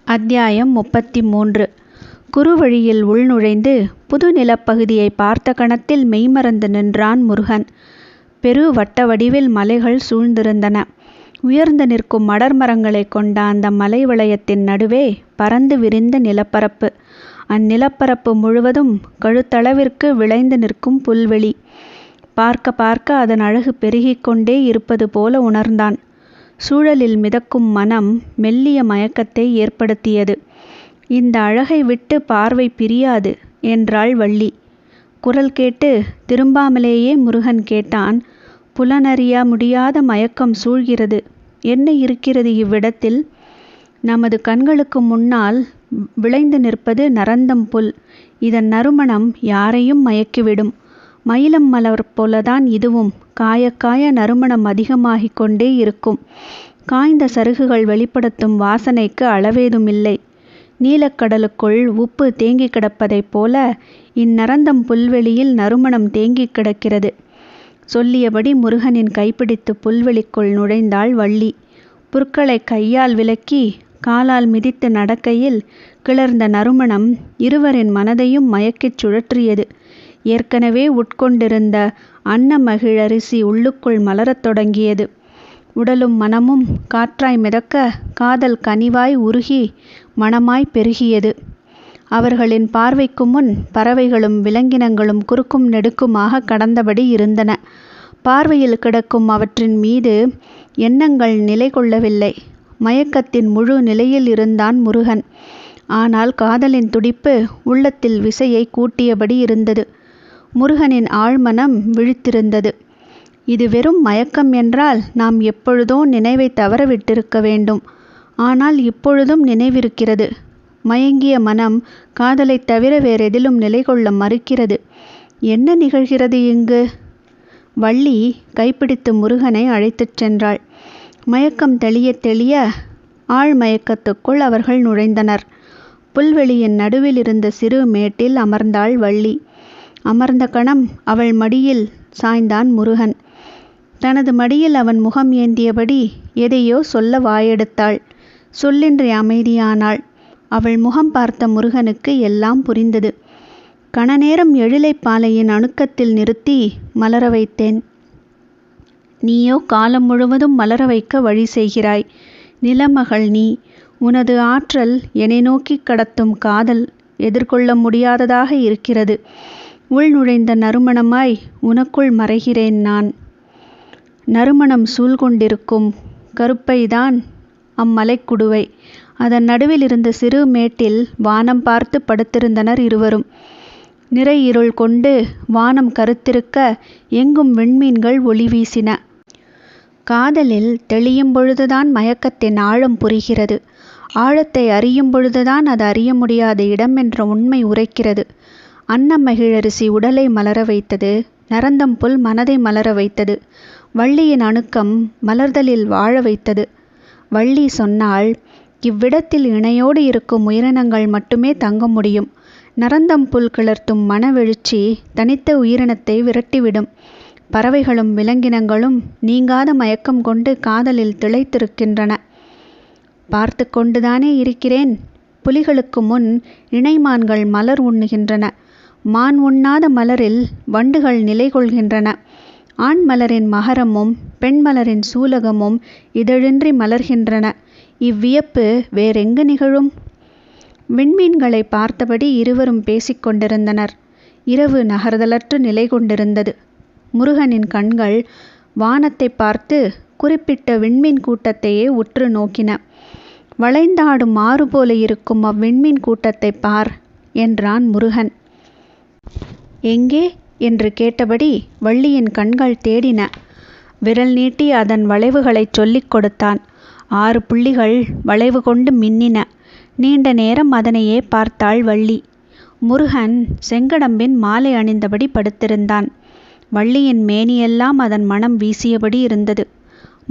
அத்தியாயம் 33. குறுவழியில் உள்நுழைந்து புது நிலப்பகுதியை பார்த்த கணத்தில் மெய்மறந்து நின்றான் முருகன். பெரு வட்ட வடிவில் மலைகள் சூழ்ந்திருந்தன. உயர்ந்து நிற்கும் மடர்மரங்களை கொண்ட அந்த மலை வளையத்தின் நடுவே பரந்து விரிந்த நிலப்பரப்பு. அந்நிலப்பரப்பு முழுவதும் கழுத்தளவிற்கு விளைந்து நிற்கும் புல்வெளி. பார்க்க பார்க்க அதன் அழகு பெருகிக் கொண்டே இருப்பது போல உணர்ந்தான். சூழலில் மிதக்கும் மனம் மெல்லிய மயக்கத்தை ஏற்படுத்தியது. இந்த அழகை விட்டு பார்வை பிரியாது என்றாள் வள்ளி. குரல் கேட்டு திரும்பாமலேயே முருகன் கேட்டான், புலனறிய முடியாத மயக்கம் சூழ்கிறது. என்ன இருக்கிறது இவ்விடத்தில்? நமது கண்களுக்கு முன்னால் விளைந்து நிற்பது நரந்தம் புல். இதன் நறுமணம் யாரையும் மயக்கிவிடும். மயிலம் மலர் போலதான் இதுவும். காய காய நறுமணம் அதிகமாகிக் கொண்டே இருக்கும். காய்ந்த சருகுகள் வெளிப்படுத்தும் வாசனைக்கு அளவேதுமில்லை. நீலக்கடலுக்குள் உப்பு தேங்கி கிடப்பதைப் போல இந்நரந்தம் புல்வெளியில் நறுமணம் தேங்கி கிடக்கிறது. சொல்லியபடி முருகனின் கைப்பிடித்து புல்வெளிக்குள் நுழைந்தாள் வள்ளி. புற்களை கையால் விலக்கி காலால் மிதித்து நடக்கையில் கிளர்ந்த நறுமணம் இருவரின் மனதையும் மயக்கிச் சுழற்றியது. ஏற்கனவே உட்கொண்டிருந்த அன்னமகிழரிசி உள்ளுக்குள் மலரத் தொடங்கியது. உடலும் மனமும் காற்றாய் மிதக்க காதல் கனிவாய் உருகி மணமாய் பெருகியது. அவர்களின் பார்வைக்கு முன் பறவைகளும் விலங்கினங்களும் குறுக்கும் நெடுக்குமாக கடந்தபடி இருந்தன. பார்வையில் கிடக்கும் அவற்றின் மீது எண்ணங்கள் நிலை கொள்ளவில்லை. மயக்கத்தின் முழு நிலையில் இருந்தான் முருகன். ஆனால் காதலின் துடிப்பு உள்ளத்தில் விசையை கூட்டியபடி இருந்தது. முருகனின் ஆழ்மனம் விழித்திருந்தது. இது வெறும் மயக்கம் என்றால் நாம் எப்பொழுதோ நினைவை தவறவிட்டிருக்க வேண்டும். ஆனால் இப்பொழுதும் நினைவிருக்கிறது. மயங்கிய மனம் காதலைத் தவிர வேறெதிலும் நிலை கொள்ள மறுக்கிறது. என்ன நிகழ்கிறது இங்கு? வள்ளி கைப்பிடித்து முருகனை அழைத்துச் சென்றாள். மயக்கம் தெளிய தெளிய ஆழ்மயக்கத்துக்குள் அவர்கள் நுழைந்தனர். புல்வெளியின் நடுவில் இருந்த சிறு மேட்டில் அமர்ந்தாள் வள்ளி. அமர்ந்த கணம் அவள் மடியில் சாய்ந்தான் முருகன். தனது மடியில் அவன் முகம் ஏந்தியபடி எதையோ சொல்ல வாயெடுத்தாள். சொல்லின்றி அமைதியானாள். அவள் முகம் பார்த்த முருகனுக்கு எல்லாம் புரிந்தது. கணநேரம் எழிலைப்பாலையின் அணுக்கத்தில் நிறுத்தி மலர வைத்தேன். நீயோ காலம் முழுவதும் மலர வைக்க வழி செய்கிறாய். நிலமகள் நீ. உனது ஆற்றல் என்னை நோக்கி கடத்தும் காதல் எதிர்கொள்ள முடியாததாக இருக்கிறது. உள் நுழைந்த நறுமணமாய் உனக்குள் மறைகிறேன் நான். நறுமணம் சூழ்கொண்டிருக்கும் கருப்பைதான் அம்மலைக்குடுவை. அதன் நடுவில் இருந்த சிறு மேட்டில் வானம் பார்த்து படுத்திருந்தனர் இருவரும். நிறை இருள் கொண்டு வானம் கருத்திருக்க எங்கும் விண்மீன்கள் ஒளி வீசின. காதலில் தெளியும் பொழுதுதான் மயக்கத்தின் ஆழம் புரிகிறது. ஆழத்தை அறியும் பொழுதுதான் அது அறிய முடியாத இடம் என்ற உண்மை உரைக்கிறது. அன்னமகிழரிசி உடலை மலர வைத்தது. நரந்தம் புல் மனதை மலர வைத்தது. வள்ளியின் அணுக்கம் மலர்தலில் வாழ வைத்தது. வள்ளி சொன்னாள், இவ்விடத்தில் இணையோடு இருக்கும் உயிரினங்கள் மட்டுமே தங்க முடியும். நரந்தம் புல் கிளர்த்தும் மனவெழுச்சி தனித்த உயிரினத்தை விரட்டிவிடும். பறவைகளும் விலங்கினங்களும் நீங்காத மயக்கம் கொண்டு காதலில் திளைத்திருக்கின்றன. பார்த்து கொண்டுதானே இருக்கிறேன். புலிகளுக்கு முன் இணைமான்கள் மலர் உண்ணுகின்றன. மான் உண்ணாத மலரில் வண்டுகள் நிலை கொள்கின்றன. ஆண் மலரின் மகரமும் பெண் மலரின் சூலகமும் இதழின்றி மலர்கின்றன. இவ்வியப்பு வேறெங்கு நிகழும்? விண்மீன்களை பார்த்தபடி இருவரும் பேசிக்கொண்டிருந்தனர். இரவு நகர்தலற்று நிலை கொண்டிருந்தது. முருகனின் கண்கள் வானத்தை பார்த்து குறிப்பிட்ட விண்மீன் கூட்டத்தையே உற்று நோக்கின. வளைந்தாடும் ஆறு போல இருக்கும் அவ்விண்மீன் கூட்டத்தை பார் என்றான் முருகன். எங்கே என்று கேட்டபடி வள்ளியின் கண்கள் தேடின. விரல் நீட்டி அதன் வளைவுகளை சொல்லிக் கொடுத்தான். 6 புள்ளிகள் வளைவு கொண்டு மின்னின. நீண்ட நேரம் அதனையே பார்த்தாள் வள்ளி. முருகன் செங்கடம்பின் மாலை அணிந்தபடி படுத்திருந்தான். வள்ளியின் மேனியெல்லாம் அதன் மனம் வீசியபடி இருந்தது.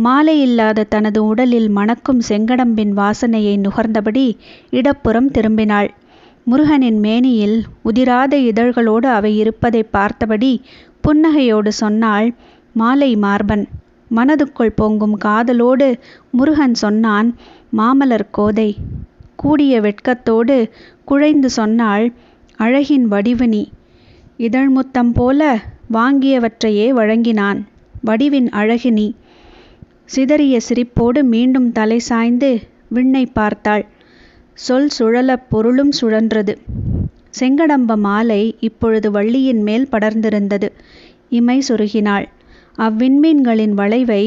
மாலை இல்லாத தனது உடலில் மணக்கும் செங்கடம்பின் வாசனையை நுகர்ந்தபடி இடப்புறம் திரும்பினாள். முருகனின் மேனியில் உதிராத இதழ்களோடு அவை இருப்பதை பார்த்தபடி புன்னகையோடு சொன்னாள், மாலை மார்பன். மனதுக்குள் பொங்கும் காதலோடு முருகன் சொன்னான், மாமலர் கோதை. கூடிய வெட்கத்தோடு குழைந்து சொன்னாள், அழகின் வடிவு நீ. இதழ்முத்தம் போல வாங்கியவற்றையே வழங்கினான். வடிவின் அழகு நீ. சிதறிய சிரிப்போடு மீண்டும் தலை சாய்ந்து விண்ணை பார்த்தாள். சொல் சுழல பொருளும் சுழன்றது. செங்கடம்ப மாலை இப்பொழுது வள்ளியின் மேல் படர்ந்திருந்தது. இமை சொருகினாள். அவ்விண்மீன்களின் வளைவை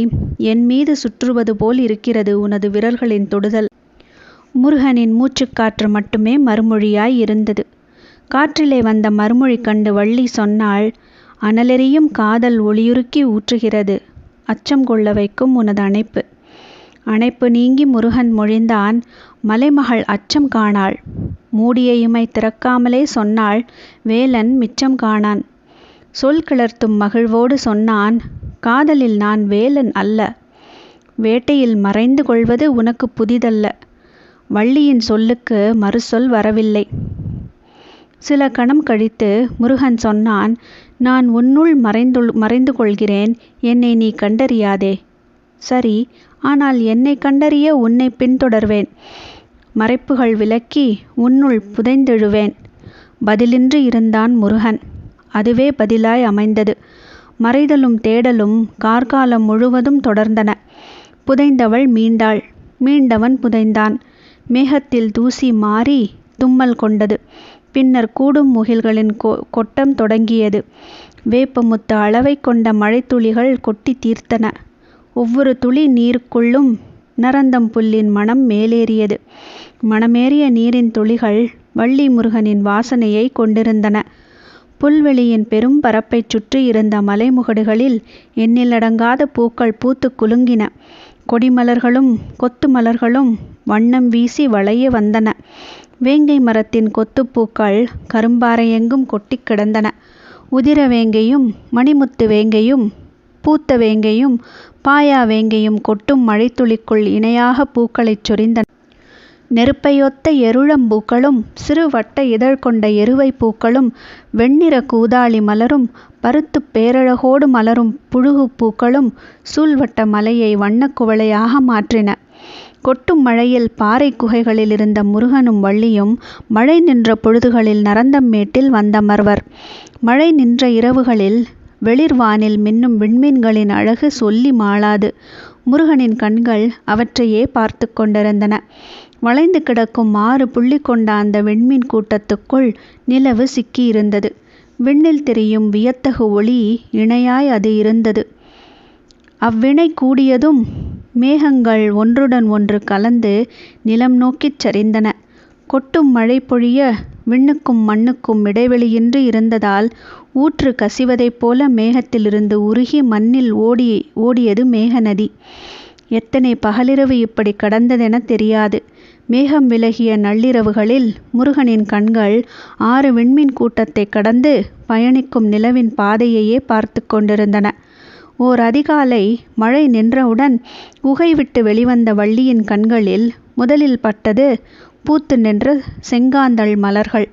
என் மீது சுற்றுவது போல் இருக்கிறது உனது விரல்களின் தொடுதல். முருகனின் மூச்சுக்காற்று மட்டுமே மறுமொழியாய் இருந்தது. காற்றிலே வந்த மறுமொழி கண்டு வள்ளி சொன்னாள், அனலெறியும் காதல் ஒளியுருக்கி ஊற்றுகிறது. அச்சம் கொள்ள வைக்கும் உனது அணைப்பு. அணைப்பு நீங்கி முருகன் மொழிந்தான், மலைமகள் அச்சம் காணாள். மூடிய இமை திறக்காமலே சொன்னாள், வேலன் மிச்சம் காணான். சொல் கிளர்த்தும் மகிழ்வோடு சொன்னான், காதலில் நான் வேலன் அல்ல. வேட்டையில் மறைந்து கொள்வது உனக்கு புதிதல்ல. வள்ளியின் சொல்லுக்கு மறுசொல் வரவில்லை. சில கணம் கழித்து முருகன் சொன்னான், நான் உன்னுள் மறைந்து கொள்கிறேன். என்னை நீ கண்டறியாதே. சரி, ஆனால் என்னை கண்டறிய உன்னை பின்தொடர்வேன். மறைப்புகள் விலக்கி உன்னுள் புதைந்தெழுவேன். பதிலின்றி இருந்தான் முருகன். அதுவே பதிலாய் அமைந்தது. மறைதலும் தேடலும் கார்காலம் முழுவதும் தொடர்ந்தன. புதைந்தவள் மீண்டாள். மீண்டவன் புதைந்தான். மேகத்தில் தூசி மாறி தும்மல் கொண்டது. பின்னர் கூடும் முகில்களின் கொட்டம் தொடங்கியது. வேப்பமுத்து அளவை கொண்ட மழைத்துளிகள் கொட்டி தீர்த்தன. ஒவ்வொரு துளி நீருக்குள்ளும் நரந்தம் புல்லின் மனம் மேலேறியது. மணமேறிய நீரின் துளிகள் வள்ளி முருகனின் வாசனையை கொண்டிருந்தன. புல்வெளியின் பெரும் பரப்பைச் சுற்றி இருந்த மலைமுகடுகளில் எண்ணிலடங்காத பூக்கள் பூத்து குலுங்கின. கொடிமலர்களும் கொத்து மலர்களும் வண்ணம் வீசி வளைய வந்தன. வேங்கை மரத்தின் கொத்துப்பூக்கள் கரும்பாறையெங்கும் கொட்டி கிடந்தன. உதிர வேங்கையும் மணிமுத்து வேங்கையும் பூத்த வேங்கையும் பாயா வேங்கையும் கொட்டும் மழைத்துளிக்குள் இணையாக பூக்களைச் சொரிந்தன. நெருப்பையொத்த எருளம்பூக்களும் சிறு வட்ட இதழ் கொண்ட எருவை பூக்களும் வெண்ணிற கூதாளி மலரும் பருத்து பேரழகோடு மலரும் புழுகு பூக்களும் சூழ்வட்ட மலையை வண்ணக்குவளையாக மாற்றின. கொட்டும் மழையில் பாறை குகைகளில் இருந்த முருகனும் வள்ளியும் மழை நின்ற பொழுதுகளில் நரந்தம் மேட்டில் வந்தமர்வர். மழை நின்ற இரவுகளில் வெளிர்வானில் மின்னும் விண்மீன்களின் அழகு சொல்லி மாளாது. முருகனின் கண்கள் அவற்றையே பார்த்து கொண்டிருந்தன. வளைந்து கிடக்கும் 6 புள்ளி கொண்ட அந்த விண்மீன் கூட்டத்துக்குள் நிலவு சிக்கியிருந்தது. விண்ணில் தெரியும் வியத்தகு ஒளி இணையாய் அது இருந்தது. அவ்விணை கூடியதும் மேகங்கள் ஒன்றுடன் ஒன்று கலந்து நிலம் நோக்கிச் சரிந்தன. கொட்டும் மழை பொழிய விண்ணுக்கும் மண்ணுக்கும் இடைவெளியின்றி இருந்ததால் ஊற்று கசிவதைப் போல மேகத்திலிருந்து உருகி மண்ணில் ஓடியது மேகநதி. எத்தனை பகலிரவு இப்படி கடந்ததென தெரியாது. மேகம் விலகிய நள்ளிரவுகளில் முருகனின் கண்கள் 6 விண்மீன் கூட்டத்தை கடந்து பயணிக்கும் நிலவின் பாதையையே பார்த்து கொண்டிருந்தன. ஓர் அதிகாலை மழை நின்றவுடன் குகை விட்டு வெளிவந்த வள்ளியின் கண்களில் முதலில் பட்டது பூத்து நின்ற செங்காந்தள் மலர்கள்.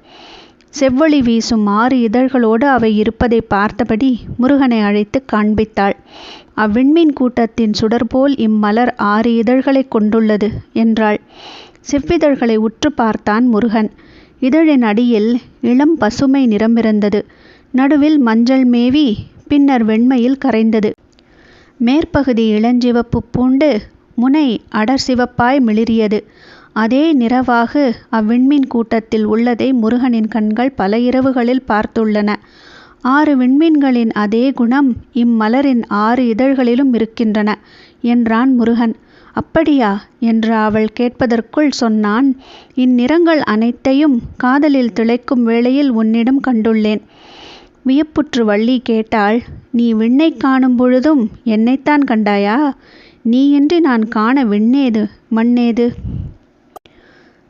செவ்வொளி வீசும் 6 இதழ்களோடு அவை இருப்பதை பார்த்தபடி முருகனை அழைத்து காண்பித்தாள். அவ்விண்மீன் கூட்டத்தின் சுடர்போல் இம்மலர் 6 இதழ்களை கொண்டுள்ளது என்றாள். செவ்விதழ்களை உற்று பார்த்தான் முருகன். இதழின் அடியில் இளம் பசுமை நிறமிருந்தது. நடுவில் மஞ்சள் மேவி பின்னர் வெண்மையில் கரைந்தது. மேற்பகுதி இளஞ்சிவப்பு பூண்டு முனை அடர் சிவப்பாய் மிளிரியது. அதே நிறவாகு அவ்விண்மீன் கூட்டத்தில் உள்ளதை முருகனின் கண்கள் பல இரவுகளில் பார்த்துள்ளன. 6 விண்மீன்களின் அதே குணம் இம்மலரின் 6 இதழ்களிலும் இருக்கின்றன என்றான் முருகன். அப்படியா என்று அவள் கேட்பதற்குள் சொன்னான், இந்நிறங்கள் அனைத்தையும் காதலில் திளைக்கும் வேளையில் உன்னிடம் கண்டுள்ளேன். வியப்புற்று வள்ளி கேட்டாள், நீ விண்ணை காணும் பொழுதும் என்னைத்தான் கண்டாயா? நீயின்றி நான் காண விண்ணேது மண்ணேது?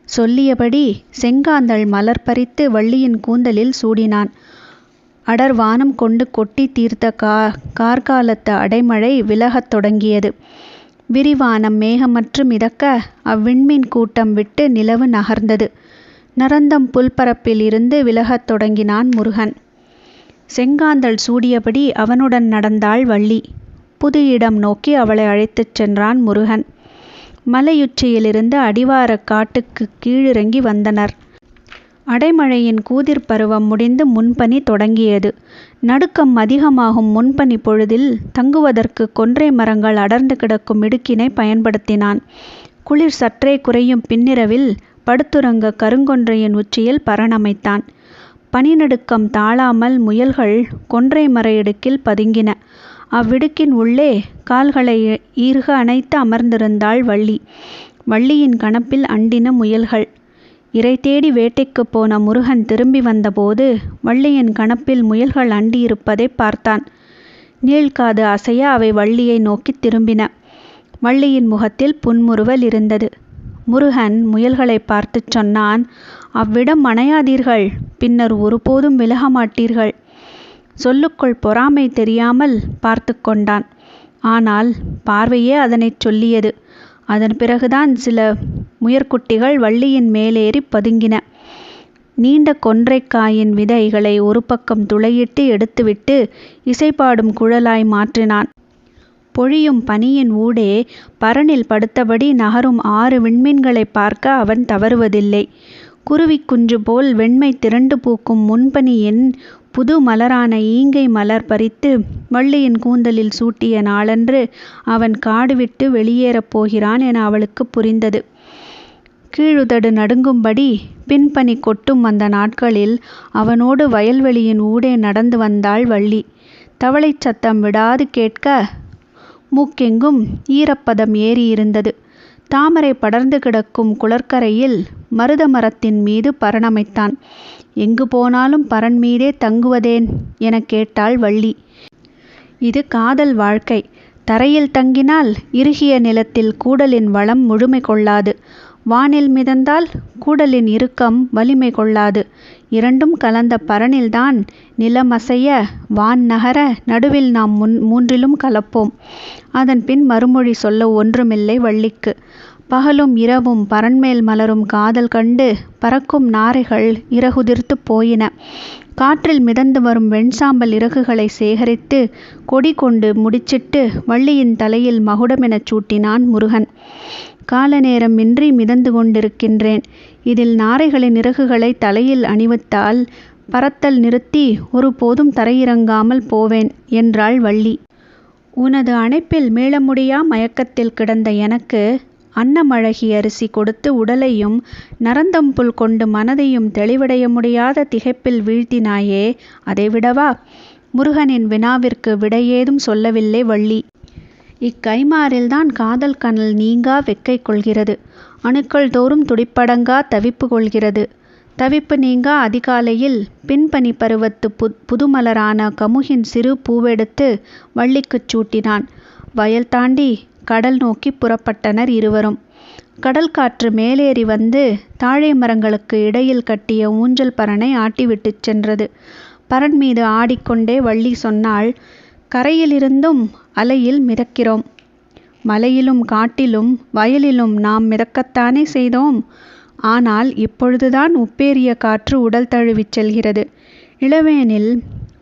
சொல்லியபடி செங்காந்தள் மலர் பறித்து வள்ளியின் கூந்தலில் சூடினான். அடர் வானம் கொண்டு கொட்டி தீர்த்த கார்காலத்து அடைமழை விலகத் தொடங்கியது. விரிவானம் மேகமற்று மிதக்க அவ்விண்மீன் கூட்டம் விட்டு நிலவு நகர்ந்தது. நரந்தம் புல்பரப்பில் இருந்து விலகத் தொடங்கினான் முருகன். செங்காந்தள் சூடியபடி அவனுடன் நடந்தாள் வள்ளி. புது இடம் நோக்கி அவளை அழைத்துச் சென்றான் முருகன். மலையுச்சியிலிருந்து அடிவாரக் காட்டுக்கு கீழிறங்கி வந்தனர். அடைமழையின் கூதிர் பருவம் முடிந்து முன்பனி தொடங்கியது. நடுக்கம் அதிகமாகும் முன்பனி பொழுதில் தங்குவதற்கு கொன்றை மரங்கள் அடர்ந்து கிடக்கும் இடுக்கினை பயன்படுத்தினான். குளிர் சற்றே குறையும் பின்னிரவில் படுத்துறங்க கருங்கொன்றையின் உச்சியில் பரணமைத்தான். பனிநடுக்கம் தாழாமல் முயல்கள் கொன்றை மர இடுக்கில் பதுங்கின. அவ்விடுக்கின் உள்ளே கால்களை ஈர்க அணைத்து அமர்ந்திருந்தாள் வள்ளி. வள்ளியின் கணப்பில் அண்டின முயல்கள். இரை தேடி வேட்டைக்குப் போன முருகன் திரும்பி வந்தபோது வள்ளியின் கணப்பில் முயல்கள் அண்டியிருப்பதை பார்த்தான். நீள்காது அசைய அவை வள்ளியை நோக்கி திரும்பின. வள்ளியின் முகத்தில் புன்முறுவல் இருந்தது. முருகன் முயல்களை பார்த்து சொன்னான், அவ்விடம் அணையாதீர்கள், பின்னர் ஒருபோதும் விலக மாட்டீர்கள். சொல்லுக்குள் பொறாமை தெரியாமல் பார்த்து கொண்டான். ஆனால் பார்வையே அதனை சொல்லியது. அதன் பிறகுதான் சில முயற்குட்டிகள் வள்ளியின் மேலேறி பதுங்கின. நீண்ட கொன்றைக்காயின் விதைகளை ஒரு பக்கம் துளையிட்டு எடுத்துவிட்டு இசைப்பாடும் குழலாய் மாற்றினான். பொழியும் பனியின் ஊடே பரனில் படுத்தபடி நகரும் 6 விண்மீன்களை பார்க்க அவன் தவறுவதில்லை. குருவி குஞ்சு போல் வெண்மை திரண்டு பூக்கும் முன்பனியின் புது மலரான ஈங்கை மலர் பறித்து வள்ளியின் கூந்தலில் சூட்டிய நாளன்று அவன் காடு விட்டு வெளியேறப் போகிறான் என அவளுக்கு புரிந்தது. கீழுதடு நடுங்கும்படி பின்பனி கொட்டும் அந்த நாட்களில் அவனோடு வயல்வெளியின் ஊடே நடந்து வந்தாள் வள்ளி. தவளை சத்தம் விடாது கேட்க மூக்கெங்கும் ஈரப்பதம் ஏறியிருந்தது. தாமரை படர்ந்து கிடக்கும் குளர்கரையில் மருத மரத்தின் மீது பரணமைத்தான். எங்கு போனாலும் பரன் மீதே தங்குவதேன் என கேட்டாள் வள்ளி. இது காதல் வாழ்க்கை. தரையில் தங்கினால் இறுகிய நிலத்தில் கூடலின் வளம் முழுமை கொள்ளாது. வானில் மிதந்தால் கூடலின் இறுக்கம் வலிமை கொள்ளாது. இரண்டும் கலந்த பரனில்தான் நிலமசைய வான் நகர நடுவில் நாம் மூன்றிலும் கலப்போம். அதன் பின் மறுமொழி சொல்ல ஒன்றுமில்லை வள்ளிக்கு. பகலும் இரவும் பரன்மேல் மலரும் காதல் கண்டு பறக்கும் நாரைகள் இறகுதிர்த்து போயின. காற்றில் மிதந்து வரும் வெண்சாம்பல் இறகுகளை சேகரித்து கொடி கொண்டு முடிச்சிட்டு வள்ளியின் தலையில் மகுடமெனச் சூட்டினான் முருகன். கால நேரமின்றி மிதந்து கொண்டிருக்கின்றேன். இதில் நாரைகளின் இறகுகளை தலையில் அணிவித்தால் பறத்தல் நிறுத்தி ஒருபோதும் தரையிறங்காமல் போவேன் என்றாள் வள்ளி. உனது அணைப்பில் மீள முடியா மயக்கத்தில் கிடந்த எனக்கு அன்னமழகி அரிசி கொடுத்து உடலையும் நரந்தம்புல் கொண்டு மனதையும் தெளிவடைய முடியாத திகைப்பில் வீழ்த்தினாயே, அதை விடவா? முருகனின் வினாவிற்கு விடையேதும் சொல்லவில்லை வள்ளி. இக்கைமாறில்தான் காதல் கனல் நீங்கா வெக்கை கொள்கிறது. அணுக்கள் தோறும் துடிப்படங்கா தவிப்பு கொள்கிறது. தவிப்பு நீங்கா அதிகாலையில் பின்பனி பருவத்து புதுமலரான கமுகின் சிறு பூவெடுத்து வள்ளிக்குச் சூட்டினான். வயல் தாண்டி கடல் நோக்கி புறப்பட்டனர் இருவரும். கடல் காற்று மேலேறி வந்து தாழை மரங்களுக்கு இடையில் கட்டிய ஊஞ்சல் பரனை ஆட்டிவிட்டு சென்றது. பரன் மீது ஆடிக்கொண்டே வள்ளி சொன்னாள், கரையிலிருந்தும் அலையில் மிதக்கிறோம். மலையிலும் காட்டிலும் வயலிலும் நாம் மிதக்கத்தானே செய்தோம். ஆனால் இப்பொழுதுதான் உப்பேறிய காற்று உடல் தழுவிச் செல்கிறது. இளவேனில்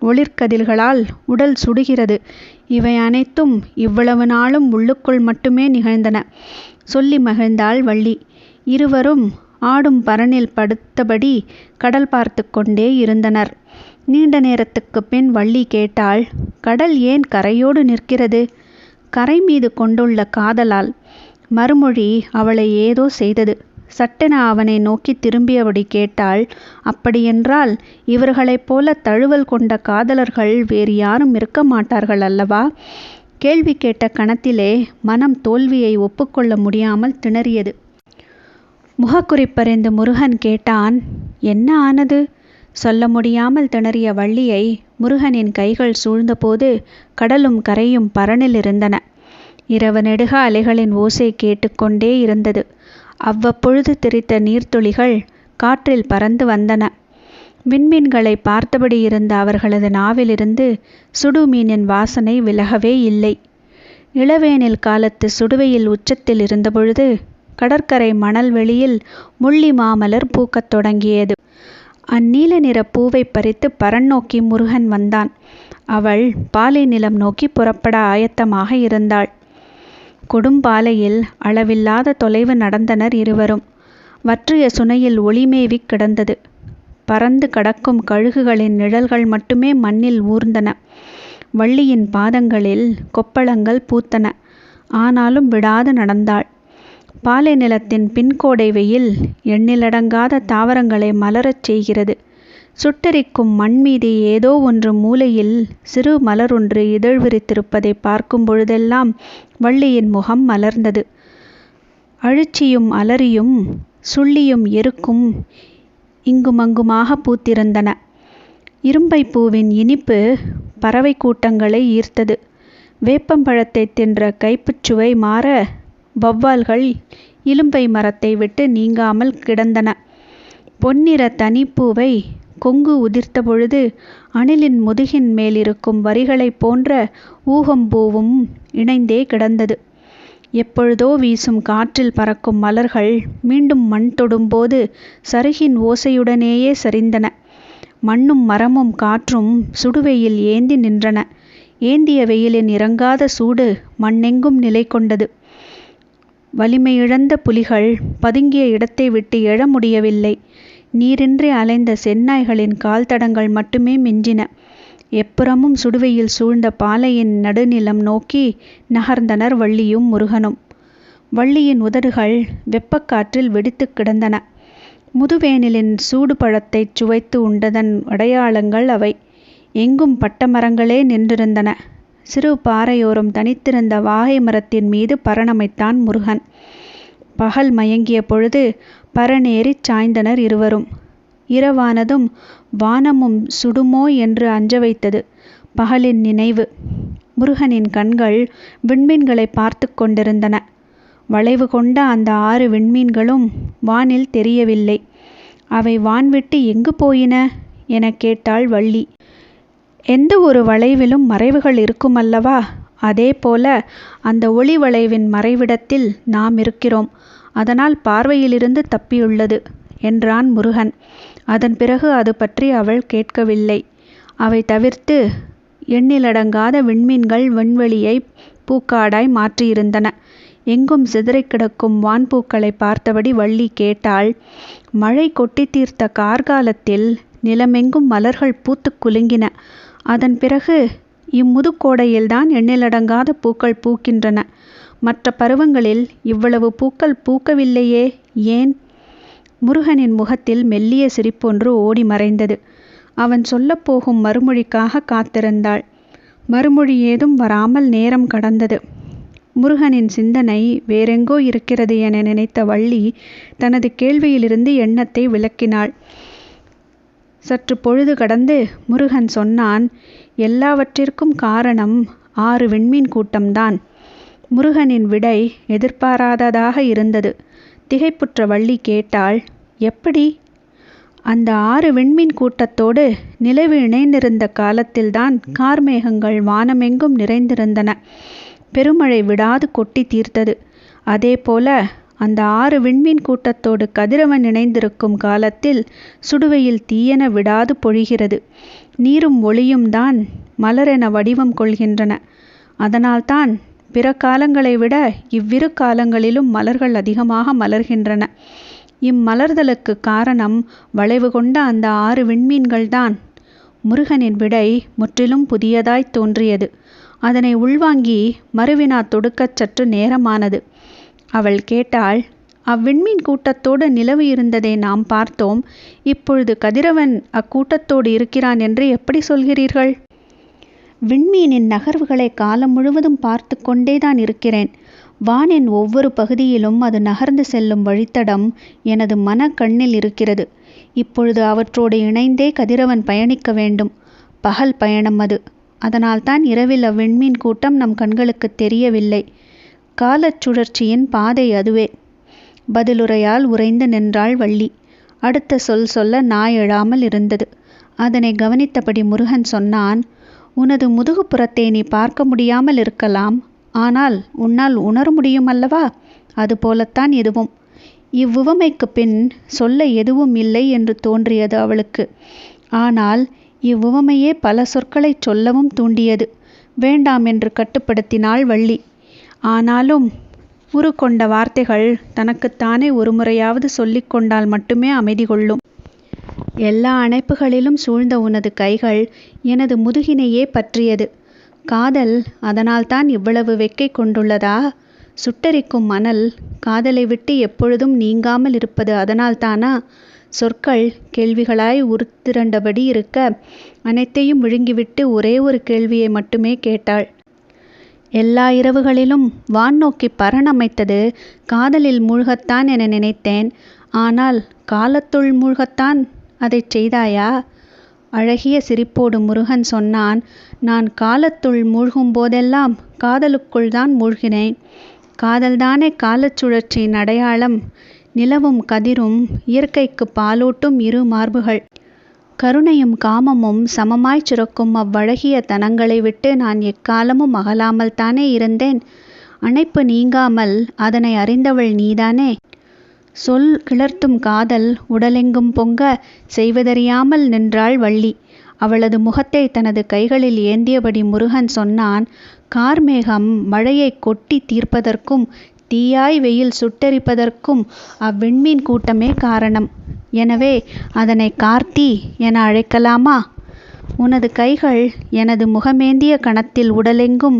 ஒளிர்கதிர்களால் உடல் சுடுகிறது. இவை அனைத்தும் இவ்வளவு நாளும் உள்ளுக்குள் மட்டுமே நிகழ்ந்தன சொல்லி மகிழ்ந்தாள் வள்ளி. இருவரும் ஆடும் பரனில் படுத்தபடி கடல் பார்த்து கொண்டே இருந்தனர். நீண்ட நேரத்துக்கு பின் வள்ளி கேட்டாள், கடல் ஏன் கரையோடு நிற்கிறது? கரை மீது கொண்டுள்ள காதலால். மறுமொழி அவளை ஏதோ செய்தது. சட்டென அவனை நோக்கி திரும்பியபடி கேட்டாள், அப்படியென்றால் இவர்களைப் போல தழுவல் கொண்ட காதலர்கள் வேறு யாரும் இருக்க மாட்டார்கள் அல்லவா? கேள்வி கேட்ட கணத்திலே மனம் தோல்வியை ஒப்புக்கொள்ள முடியாமல் திணறியது. முகக்குறிப்பறிந்து முருகன் கேட்டான், என்ன ஆனது? சொல்ல முடியாமல் திணறிய வள்ளியை முருகனின் கைகள் சூழ்ந்தபோது கடலும் கரையும் பரனில் இருந்தன. இரவு நெடுக அலைகளின் ஓசை கேட்டுக்கொண்டே இருந்தது. அவ்வப்பொழுது தெரித்த நீர்த்துளிகள் காற்றில் பறந்து வந்தன. விண்மீன்களை பார்த்தபடி இருந்த அவர்களது நாவிலிருந்து சுடுமீனின் வாசனை விலகவே இல்லை. இளவேனில் காலத்து சுடுவையில் உச்சத்தில் இருந்தபொழுது கடற்கரை மணல் வெளியில் முள்ளி மாமலர் பூக்கத் தொடங்கியது. அந்நீல நிற பூவை பறித்து பரன் நோக்கி முருகன் வந்தான். அவள் பாலை நிலம் நோக்கி புறப்பட ஆயத்தமாக இருந்தாள். கொடும்பாலையில் அளவில்லாத தொலைவு நடந்தனர் இருவரும். வற்றிய சுனையில் ஒளிமேவிக் கிடந்தது. பறந்து கடக்கும் கழுகுகளின் நிழல்கள் மட்டுமே மண்ணில் ஊர்ந்தன. வள்ளியின் பாதங்களில் கொப்பளங்கள் பூத்தன. ஆனாலும் விடாது நடந்தாள். பாலை நிலத்தின் பின்கோடை வெயில் எண்ணிலடங்காத தாவரங்களை மலரச் செய்கிறது. சுட்டெரிக்கும் மண் மீது ஏதோ ஒன்று மூலையில் சிறு மலரொன்று இதழ் விரித்திருப்பதை பார்க்கும் பொழுதெல்லாம் வள்ளியின் முகம் மலர்ந்தது. அழிச்சியும் அலரியும் சுள்ளியும் எருக்கும் இங்குமங்குமாக பூத்திருந்தன. இரும்பை பூவின் இனிப்பு பறவை கூட்டங்களை ஈர்த்தது. வேப்பம்பழத்தை தின்ற கைப்புச்சுவை மாற வௌவால்கள் இலும்பை மரத்தை விட்டு நீங்காமல் கிடந்தன. பொன்னிற தனிப்பூவை கொங்கு உதிர்த்த பொழுது அணிலின் முதுகின் மேலிருக்கும் வரிகளைப் போன்ற ஊகம்பூவும் இணைந்தே கிடந்தது. எப்பொழுதோ வீசும் காற்றில் பறக்கும் மலர்கள் மீண்டும் மண் தொடும்போது சருகின் ஓசையுடனேயே சரிந்தன. மண்ணும் மரமும் காற்றும் சுடுவெயில் ஏந்தி நின்றன. ஏந்திய வெயிலின் இறங்காத சூடு மண்ணெங்கும் நிலை கொண்டது. வலிமையிழந்த புலிகள் பதுங்கிய இடத்தை விட்டு எழ முடியவில்லை. நீரின்றி அலைந்த செந்நாய்களின் கால் தடங்கள் மட்டுமே மிஞ்சின. எப்புறமும் சுடுவையில் சூழ்ந்த பாலையின் நடுநிலம் நோக்கி நகர்ந்தனர் வள்ளியும் முருகனும். வள்ளியின் உதடுகள் வெப்பக்காற்றில் வெடித்து கிடந்தன. முதுவேனிலின் சூடு பழத்தை சுவைத்து உண்டதன் அடையாளங்கள் அவை. எங்கும் பட்டமரங்களே நின்றிருந்தன. சிறு பாறையோரம் தனித்திருந்த வாகை மரத்தின் மீது பரணமைத்தான் முருகன். பகல் மயங்கிய பொழுது பரணேறிச் சாய்ந்தனர் இருவரும். இரவானதும் வானமும் சுடுமோ என்று அஞ்ச வைத்தது பகலின் நினைவு. முருகனின் கண்கள் விண்மீன்களை பார்த்து கொண்டிருந்தன. வளைவு கொண்ட அந்த 6 விண்மீன்களும் வானில் தெரியவில்லை. அவை வான்விட்டு எங்கு போயின என கேட்டாள் வள்ளி. எந்த ஒரு வளைவிலும் மறைவுகள் இருக்குமல்லவா? அதே போல அந்த ஒளி வளைவின் மறைவிடத்தில் நாம் இருக்கிறோம். அதனால் பார்வையிலிருந்து தப்பியுள்ளது என்றான் முருகன். அதன் பிறகு அது பற்றி அவள் கேட்கவில்லை. அவை தவிர்த்து எண்ணிலடங்காத விண்மீன்கள் விண்வெளியை பூக்காடாய் மாற்றியிருந்தன. எங்கும் சிதறிக் கிடக்கும் வான்பூக்களை பார்த்தபடி வள்ளி கேட்டாள். மழை கொட்டி தீர்த்த கார்காலத்தில் நிலமெங்கும் மலர்கள் பூத்து குலுங்கின. அதன் பிறகு இம்முதுக்கோடையில்தான் எண்ணிலடங்காத பூக்கள் பூக்கின்றன. மற்ற பருவங்களில் இவ்வளவு பூக்கள் பூக்கவில்லையே, ஏன்? முருகனின் முகத்தில் மெல்லிய சிரிப்பொன்று ஓடி மறைந்தது. அவன் சொல்லப்போகும் மறுமொழிக்காக காத்திருந்தாள். மறுமொழி ஏதும் வராமல் நேரம் கடந்தது. முருகனின் சிந்தனை வேறெங்கோ இருக்கிறது என நினைத்த வள்ளி தனது கேள்வியிலிருந்து எண்ணத்தை விலக்கினாள். சற்று பொழுது கடந்து முருகன் சொன்னான், எல்லாவற்றிற்கும் காரணம் 6 விண்மீன் கூட்டம்தான். முருகனின் விடை எதிர்பாராததாக இருந்தது. திகைப்புற்ற வள்ளி கேட்டாள், எப்படி? அந்த 6 விண்மீன் கூட்டத்தோடு நிலவு இணைந்திருந்த காலத்தில்தான் கார்மேகங்கள் வானமெங்கும் நிறைந்திருந்தன. பெருமழை விடாது கொட்டி தீர்த்தது. அதேபோல அந்த 6 விண்மீன் கூட்டத்தோடு கதிரவன் இணைந்திருக்கும் காலத்தில் சுடுவையில் தீயென விடாது பொழிகிறது. நீரும் ஒளியும் தான் மலரென வடிவம் கொள்கின்றன. அதனால்தான் பிற காலங்களை விட இவ்விரு காலங்களிலும் மலர்கள் அதிகமாக மலர்கின்றன. இம்மலர்தலுக்கு காரணம் வளைவு கொண்ட அந்த 6 விண்மீன்கள்தான். முருகனின் விடை முற்றிலும் புதியதாய் தோன்றியது. அதனை உள்வாங்கி மறுவினா தொடுக்கச் சற்று நேரமானது. அவள் கேட்டாள், அவ்விண்மீன் கூட்டத்தோடு நிலவு இருந்ததை நாம் பார்த்தோம். இப்பொழுது கதிரவன் அக்கூட்டத்தோடு இருக்கிறான் என்று எப்படி சொல்கிறீர்கள்? விண்மீனின் நகர்வுகளை காலம் முழுவதும் பார்த்து கொண்டேதான் இருக்கிறேன். வானின் ஒவ்வொரு பகுதியிலும் அது நகர்ந்து செல்லும் வழித்தடம் எனது மன கண்ணில் இருக்கிறது. இப்பொழுது அவற்றோடு இணைந்தே கதிரவன் பயணிக்க வேண்டும். பகல் பயணம் அது. அதனால்தான் இரவில் அவ்விண்மீன் கூட்டம் நம் கண்களுக்கு தெரியவில்லை. காலச் சுழற்சியின் பாதை அதுவே. பதிலுரையால் உறைந்து நின்றாள் வள்ளி. அடுத்த சொல் சொல்ல நாய் எழாமல் இருந்தது. அதனை கவனித்தபடி முருகன் சொன்னான், உனது முதுகுப்புறத்தை நீ பார்க்க முடியாமல் இருக்கலாம். ஆனால் உன்னால் உணர முடியும் அல்லவா? அதுபோலத்தான் எதுவும். இவ்வுவமைக்கு பின் சொல்ல எதுவும் இல்லை என்று தோன்றியது அவளுக்கு. ஆனால் இவ்வுவமையே பல சொற்களை சொல்லவும் தூண்டியது. வேண்டாம் என்று கட்டுப்படுத்தினாள் வள்ளி. ஆனாலும் உரு கொண்ட வார்த்தைகள் தனக்குத்தானே ஒரு முறையாவது சொல்லிக்கொண்டால் மட்டுமே அமைதி கொள்ளும். எல்லா அணைப்புகளிலும் சூழ்ந்த உனது கைகள் எனது முதுகினையே பற்றியது. காதல் அதனால்தான் இவ்வளவு வெக்கை கொண்டுள்ளதா? சுட்டெரிக்கும் மணல் காதலை விட்டு எப்பொழுதும் நீங்காமல் இருப்பது அதனால்தானா? சொற்கள் கேள்விகளாய் உருத்திரண்டபடி இருக்க அனைத்தையும் விழுங்கிவிட்டு ஒரே ஒரு கேள்வியை மட்டுமே கேட்டாள். எல்லா இரவுகளிலும் வான் நோக்கி பரணமைத்தது காதலில் மூழ்கத்தான் என நினைத்தேன். ஆனால் காலத்துள் மூழ்கத்தான் அதைச் செய்தாயா? அழகிய சிரிப்போடு முருகன் சொன்னான். நான் காலத்துள் மூழ்கும் போதெல்லாம் காதலுக்குள் தான் மூழ்கினேன். காதல்தானே காலச் சுழற்சியின் அடையாளம். நிலவும் கதிரும் இயற்கைக்கு பாலூட்டும் இரு மார்புகள். கருணையும் காமமும் சமமாய்ச் சுரக்கும் அவ்வழகிய தனங்களை விட்டு நான் எக்காலமும் அகலாமல் தானே இருந்தேன். அணைப்பு நீங்காமல் அதனை அறிந்தவள் நீதானே. சொல் கிளர்த்தும் காதல் உடலெங்கும் பொங்க செய்வதறியாமல் நின்றாள் வள்ளி. அவளது முகத்தை தனது கைகளில் ஏந்தியபடி முருகன் சொன்னான். கார்மேகம் மழையை கொட்டி தீர்ப்பதற்கும் தீயாய் வெயில் சுட்டெரிப்பதற்கும் அவ்விண்மீன் கூட்டமே காரணம். எனவே அதனை கார்த்தி என அழைக்கலாமா? உனது கைகள் எனது முகமேந்திய கணத்தில் உடலெங்கும்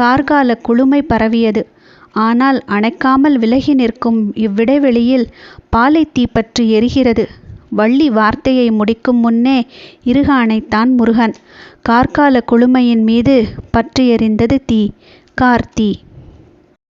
கார்கால குளுமை பரவியது. ஆனால் அணைக்காமல் விலகி நிற்கும் இவ்விடைவெளியில் பாலை தீப்பற்றி எரிகிறது. வள்ளி வார்த்தையை முடிக்கும் முன்னே இறுக அணைத்தான் முருகன். கார்கால குளுமையின் மீது பற்றி எரிந்தது தீ. கார்த்தி.